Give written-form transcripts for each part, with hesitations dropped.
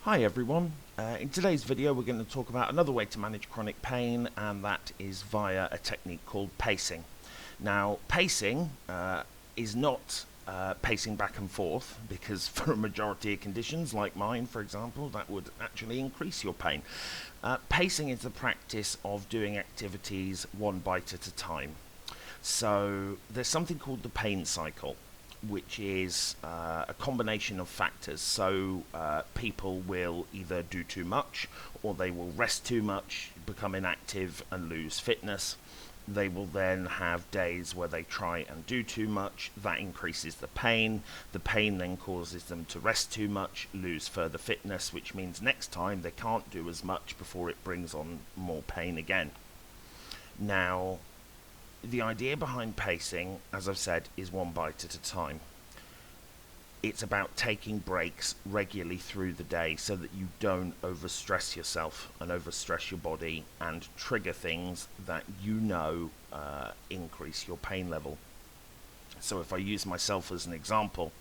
Hi everyone, in today's video we're going to talk about another way to manage chronic pain, and that is via a technique called pacing. Now pacing is not pacing back and forth, because for a majority of conditions like mine for example that would actually increase your pain. Pacing is the practice of doing activities one bite at a time. So there's something called the pain cycle, which is a combination of factors. So people will either do too much, or they will rest too much, become inactive and lose fitness. They will then have days where they try and do too much. That increases the pain. The pain then causes them to rest too much, lose further fitness, which means next time they can't do as much before it brings on more pain again. Now, the idea behind pacing, as I've said, is one bite at a time. It's about taking breaks regularly through the day so that you don't overstress yourself and overstress your body and trigger things that increase your pain level. So if I use myself as an example,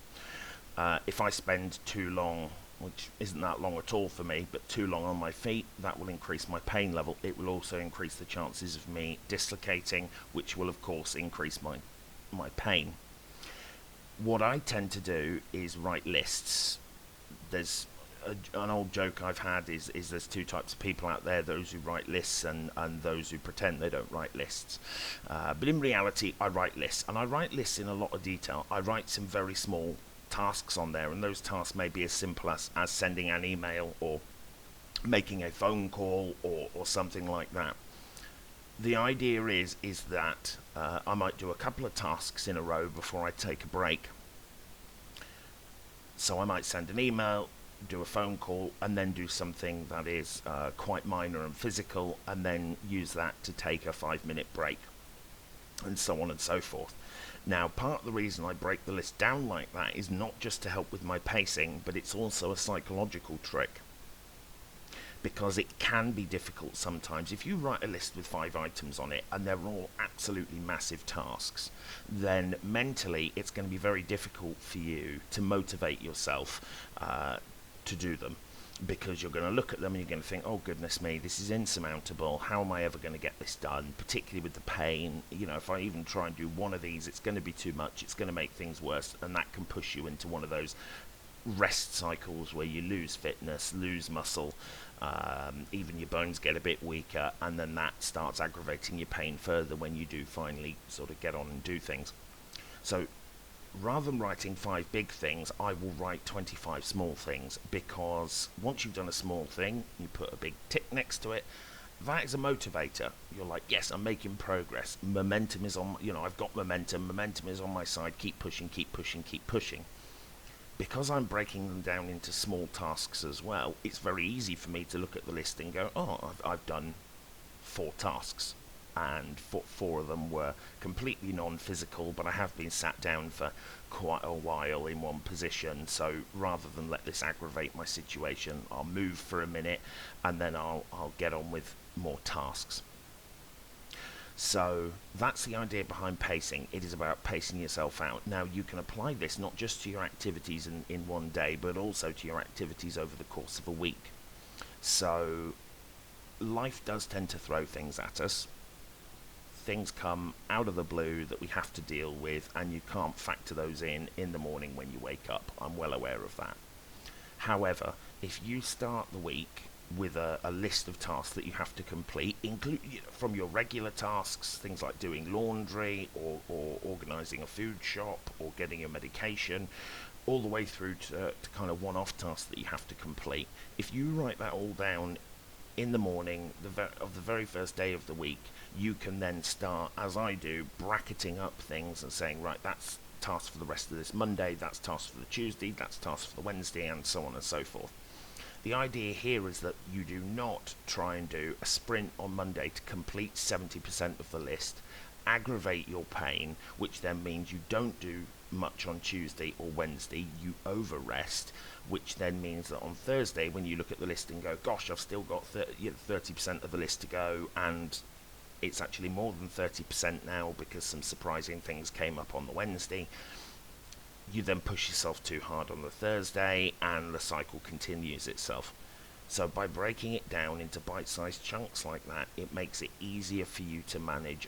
if I spend too long, which isn't that long at all for me, but too long on my feet, that will increase my pain level. It will also increase the chances of me dislocating, which will of course increase my pain. What I tend to do is write lists. There's an old joke I've had is there's two types of people out there: those who write lists and those who pretend they don't write lists. But in reality, I write lists, and I write lists in a lot of detail. I write some very small tasks on there, and those tasks may be as simple as sending an email or making a phone call or something like that. The idea is that I might do a couple of tasks in a row before I take a break. So I might send an email, do a phone call, and then do something that is quite minor and physical, and then use that to take a 5-minute break, and so on and so forth. Now, part of the reason I break the list down like that is not just to help with my pacing, but it's also a psychological trick, because it can be difficult sometimes. If you write a list with 5 items on it and they're all absolutely massive tasks, then mentally it's going to be very difficult for you to motivate yourself to do them, because you're going to look at them and you're going to think, oh goodness me, this is insurmountable, how am I ever going to get this done, particularly with the pain. If I even try and do one of these, it's going to be too much, it's going to make things worse, and that can push you into one of those rest cycles where you lose fitness, lose muscle, even your bones get a bit weaker, and then that starts aggravating your pain further when you do finally sort of get on and do things. So rather than writing 5 big things, I will write 25 small things, because once you've done a small thing, you put a big tick next to it. That is a motivator. You're like, yes, I'm making progress. Momentum is on, I've got momentum. Momentum is on my side. Keep pushing, keep pushing, keep pushing. Because I'm breaking them down into small tasks as well, it's very easy for me to look at the list and go, oh, I've done 4 tasks. And 4 of them were completely non-physical, but I have been sat down for quite a while in one position, so rather than let this aggravate my situation, I'll move for a minute and then I'll get on with more tasks. So that's the idea behind pacing. It is about pacing yourself out. Now, you can apply this not just to your activities in one day, but also to your activities over the course of a week. So life does tend to throw things at us. Things come out of the blue that we have to deal with, and you can't factor those in the morning when you wake up. I'm well aware of that. However, if you start the week with a list of tasks that you have to complete, include from your regular tasks, things like doing laundry or organising a food shop or getting your medication, all the way through to kind of one-off tasks that you have to complete. If you write that all down in the morning of the very first day of the week, you can then start, as I do, bracketing up things and saying, right, that's task for the rest of this Monday, that's task for the Tuesday, that's task for the Wednesday, and so on and so forth. The idea here is that you do not try and do a sprint on Monday to complete 70% of the list, aggravate your pain, which then means you don't do much on Tuesday or Wednesday, you over-rest, which then means that on Thursday, when you look at the list and go, gosh, I've still got 30% of the list to go, and it's actually more than 30% now because some surprising things came up on the Wednesday, You then push yourself too hard on the Thursday, and the cycle continues itself. So by breaking it down into bite-sized chunks like that, it makes it easier for you to manage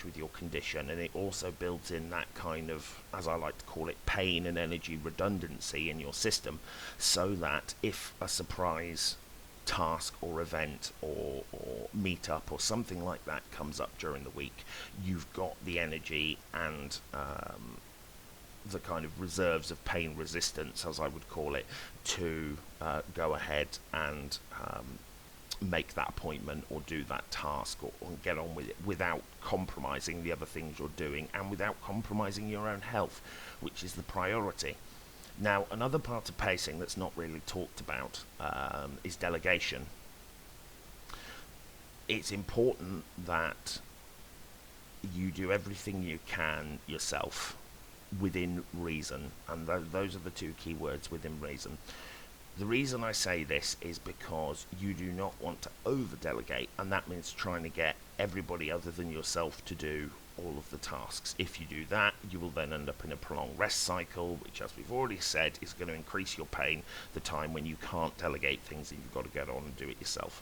with your condition, and it also builds in that kind of, as I like to call it, pain and energy redundancy in your system, so that if a surprise task or event or meetup or something like that comes up during the week, you've got the energy and the kind of reserves of pain resistance, as I would call it, to go ahead and make that appointment or do that task or get on with it without compromising the other things you're doing and without compromising your own health, which is the priority. Now, another part of pacing that's not really talked about is delegation. It's important that you do everything you can yourself within reason, and those are the two key words: within reason. The reason I say this is because you do not want to over delegate, and that means trying to get everybody other than yourself to do all of the tasks. If you do that, you will then end up in a prolonged rest cycle, which, as we've already said, is going to increase your pain, the time when you can't delegate things and you've got to get on and do it yourself.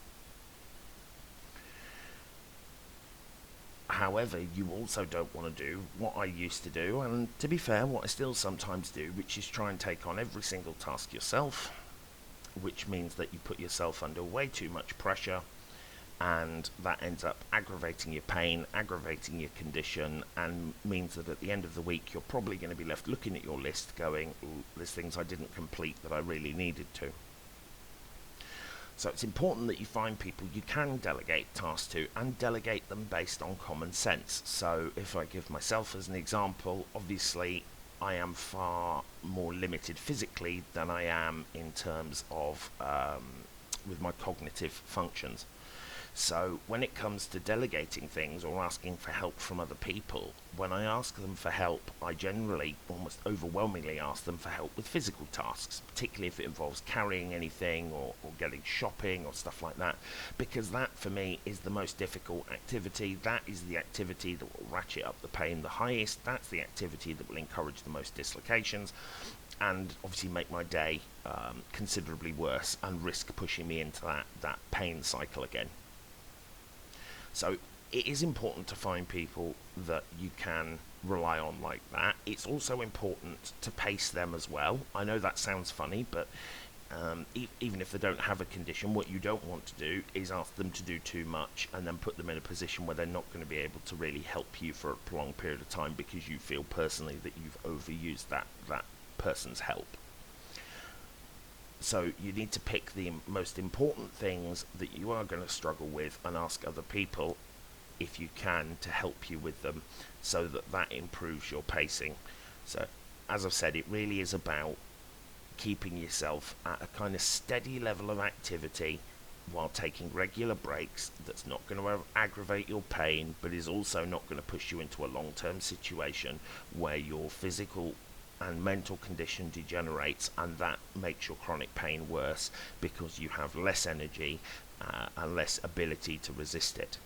However, you also don't want to do what I used to do, and to be fair, what I still sometimes do, which is try and take on every single task yourself, which means that you put yourself under way too much pressure, and that ends up aggravating your pain, aggravating your condition, and means that at the end of the week you're probably going to be left looking at your list going, ooh, there's things I didn't complete that I really needed to. So it's important that you find people you can delegate tasks to, and delegate them based on common sense. So if I give myself as an example, obviously I am far more limited physically than I am in terms of with my cognitive functions. So when it comes to delegating things or asking for help from other people, when I ask them for help, I generally, almost overwhelmingly, ask them for help with physical tasks, particularly if it involves carrying anything or getting shopping or stuff like that, because that for me is the most difficult activity. That is the activity that will ratchet up the pain the highest. That's the activity that will encourage the most dislocations, and obviously make my day considerably worse and risk pushing me into that pain cycle again. So it is important to find people that you can rely on like that. It's also important to pace them as well. I know that sounds funny, but even if they don't have a condition, what you don't want to do is ask them to do too much and then put them in a position where they're not going to be able to really help you for a prolonged period of time because you feel personally that you've overused that person's help. So you need to pick the most important things that you are going to struggle with and ask other people, if you can, to help you with them, so that improves your pacing. So as I've said, it really is about keeping yourself at a kind of steady level of activity while taking regular breaks. That's not going to aggravate your pain, but is also not going to push you into a long-term situation where your physical and mental condition degenerates, and that makes your chronic pain worse because you have less energy and less ability to resist it.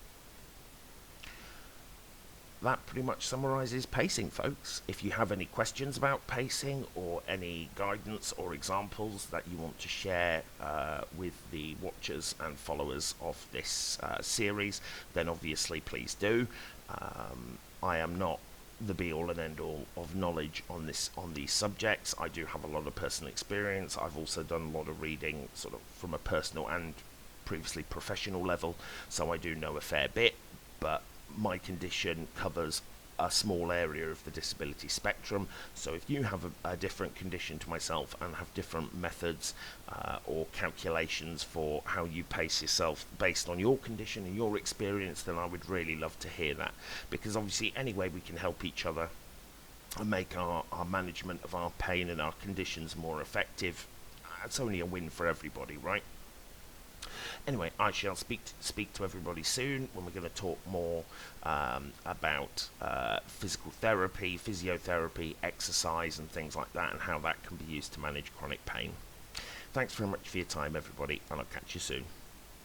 That pretty much summarizes pacing, folks. If you have any questions about pacing or any guidance or examples that you want to share with the watchers and followers of this series, then obviously please do. I am not the be-all and end-all of knowledge on these subjects. I do have a lot of personal experience. I've also done a lot of reading sort of from a personal and previously professional level, so I do know a fair bit, but my condition covers a small area of the disability spectrum. So if you have a different condition to myself and have different methods or calculations for how you pace yourself based on your condition and your experience, then I would really love to hear that, because obviously any way we can help each other and make our management of our pain and our conditions more effective, it's only a win for everybody, right? Anyway, I shall speak to everybody soon when we're going to talk more about physical therapy, physiotherapy, exercise and things like that, and how that can be used to manage chronic pain. Thanks very much for your time, everybody, and I'll catch you soon.